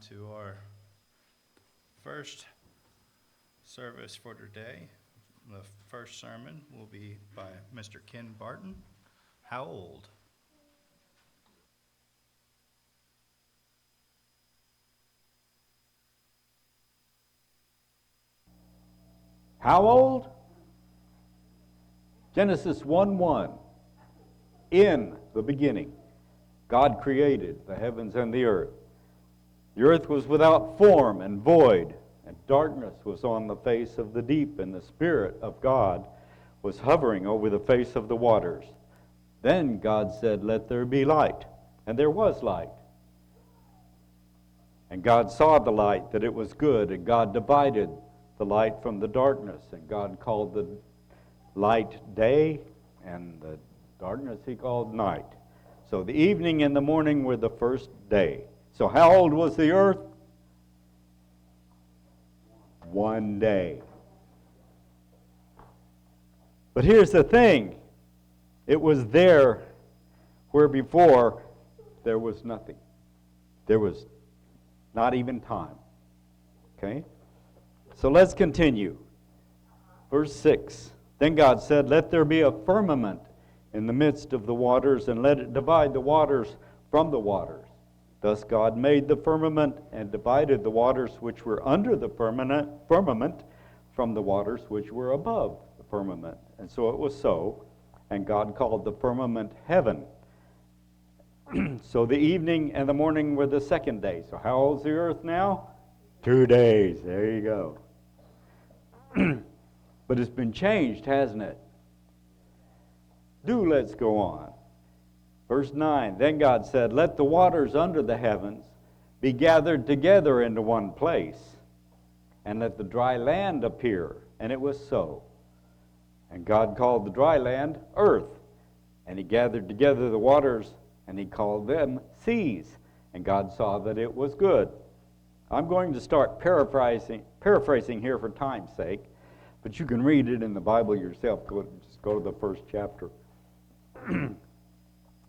to our first service for today. The first sermon will be by Mr. Ken Barton. How old? How old? Genesis 1:1. In the beginning, God created the heavens and the earth. The earth was without form and void, and darkness was on the face of the deep, and the Spirit of God was hovering over the face of the waters. Then God said, "Let there be light," and there was light. And God saw the light, that it was good, and God divided the light from the darkness, and God called the light day, and the darkness he called night. So the evening and the morning were the first day. So how old was the earth? 1 day. But here's the thing. It was there where before there was nothing. There was not even time. Okay? So let's continue. Verse 6. Then God said, "Let there be a firmament in the midst of the waters, and let it divide the waters from the waters." Thus God made the firmament and divided the waters which were under the firmament from the waters which were above the firmament. And so it was so. And God called the firmament heaven. So the evening and the morning were the second day. So how old is the earth now? 2 days. There you go. But it's been changed, hasn't it? Let's go on. Verse 9, then God said, "Let the waters under the heavens be gathered together into one place, and let the dry land appear." And it was so. And God called the dry land earth, and he gathered together the waters, and he called them seas. And God saw that it was good. I'm going to start paraphrasing here for time's sake, but you can read it in the Bible yourself. Just go to the first chapter.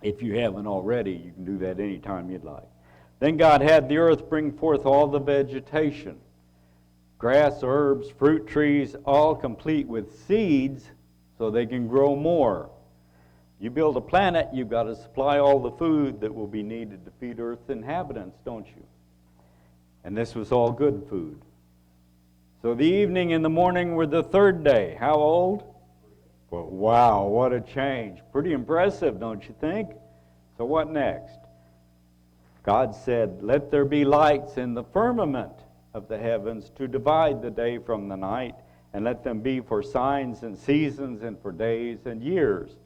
If you haven't already, you can do that anytime you'd like. Then God had the earth bring forth all the vegetation, grass, herbs, fruit trees, all complete with seeds, so they can grow more. You build a planet, you've got to supply all the food that will be needed to feed Earth's inhabitants, don't you? And this was all good food. So the evening and the morning were the third day. How old? Well, wow, what a change. Pretty impressive, don't you think? So what next? God said, "Let there be lights in the firmament of the heavens to divide the day from the night, and let them be for signs and seasons and for days and years.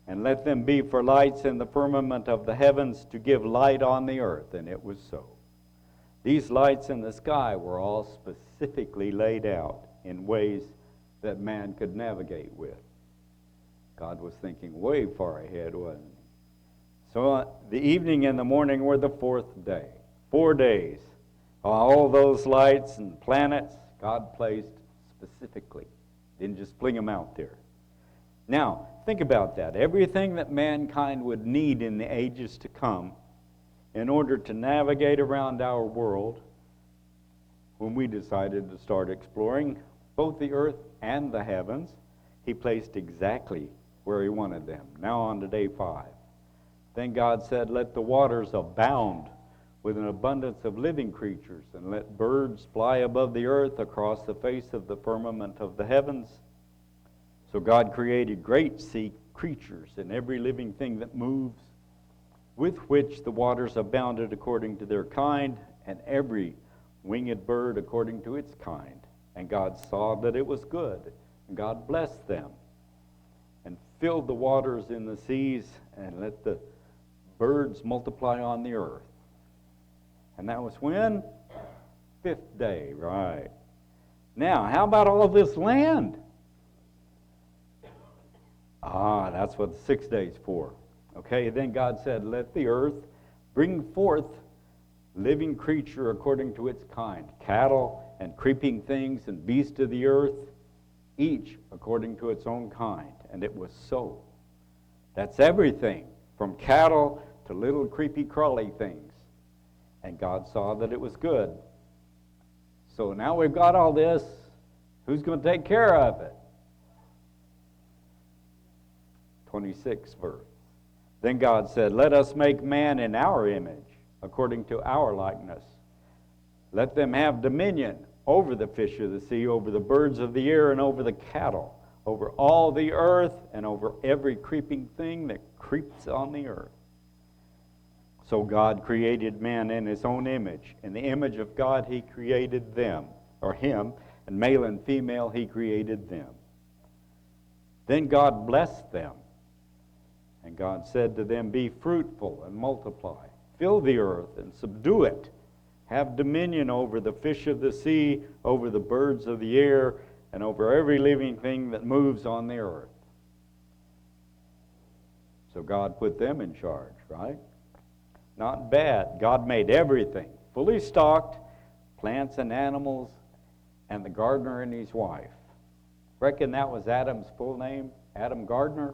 And let them be for lights in the firmament of the heavens to give light on the earth." And it was so. These lights in the sky were all specifically laid out in ways that man could navigate with. God was thinking way far ahead, wasn't he? So the evening and the morning were the fourth day. 4 days. All those lights and planets God placed specifically. Didn't just fling them out there. Now, think about that. Everything that mankind would need in the ages to come in order to navigate around our world, when we decided to start exploring both the earth and the heavens, he placed exactly where he wanted them. Now on to day 5. Then God said, "Let the waters abound with an abundance of living creatures, and let birds fly above the earth across the face of the firmament of the heavens." So God created great sea creatures and every living thing that moves, with which the waters abounded according to their kind, and every winged bird according to its kind. And God saw that it was good. And God blessed them, and filled the waters in the seas, and let the birds multiply on the earth. And that was when? 5th day, right. Now, how about all this land? That's what the 6 days for. Okay, then God said, "Let the earth bring forth living creature according to its kind, cattle and creeping things and beasts of the earth, each according to its own kind." And it was so. That's everything, from cattle to little creepy crawly things. And God saw that it was good. So now we've got all this. Who's going to take care of it? 26th verse. Then God said, let us make man in our image, according to our likeness. Let them have dominion over the fish of the sea, over the birds of the air, and over the cattle, over all the earth, and over every creeping thing that creeps on the earth. So God created man in his own image. In the image of God he created them, or him, and male and female he created them. Then God blessed them. And God said to them, be fruitful and multiply. Fill the earth and subdue it. Have dominion over the fish of the sea, over the birds of the air, and over every living thing that moves on the earth. So God put them in charge, right? Not bad. God made everything fully stocked, plants and animals, and the gardener and his wife. Reckon that was Adam's full name, Adam Gardner?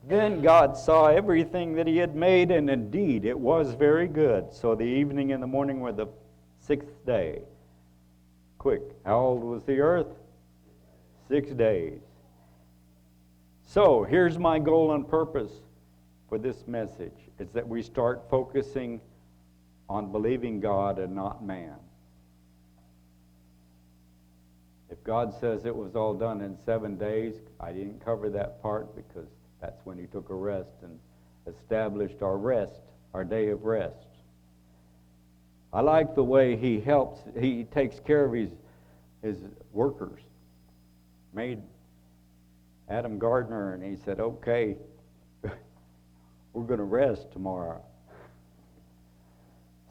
Then God saw everything that he had made, and indeed it was very good. So the evening and the morning were the 6th day. Quick, how old was the earth? 6 days. So here's my goal and purpose for this message, is that we start focusing on believing God and not man. If God says it was all done in 7 days, I didn't cover that part because that's when he took a rest and established our rest, our day of rest. I like the way he takes care of his workers. Made Adam Gardner, and he said, okay, we're going to rest tomorrow.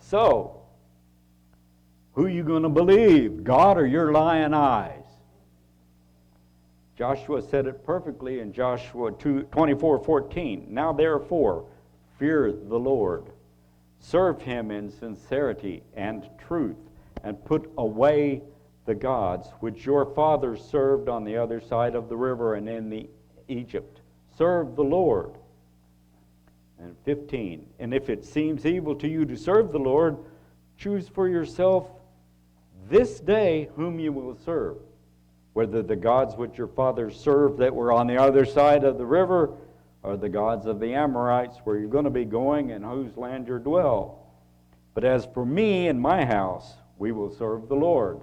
So, who are you going to believe, God or your lying eyes? Joshua said it perfectly in Joshua 24:14. Now therefore, fear the Lord. Serve him in sincerity and truth, and put away the gods which your fathers served on the other side of the river and in Egypt. Serve the Lord. And 15, and if it seems evil to you to serve the Lord, choose for yourself this day whom you will serve, whether the gods which your fathers served that were on the other side of the river, or the gods of the Amorites where you're going to be going and whose land you dwell. But as for me and my house, we will serve the Lord.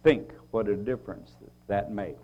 Think what a difference that makes.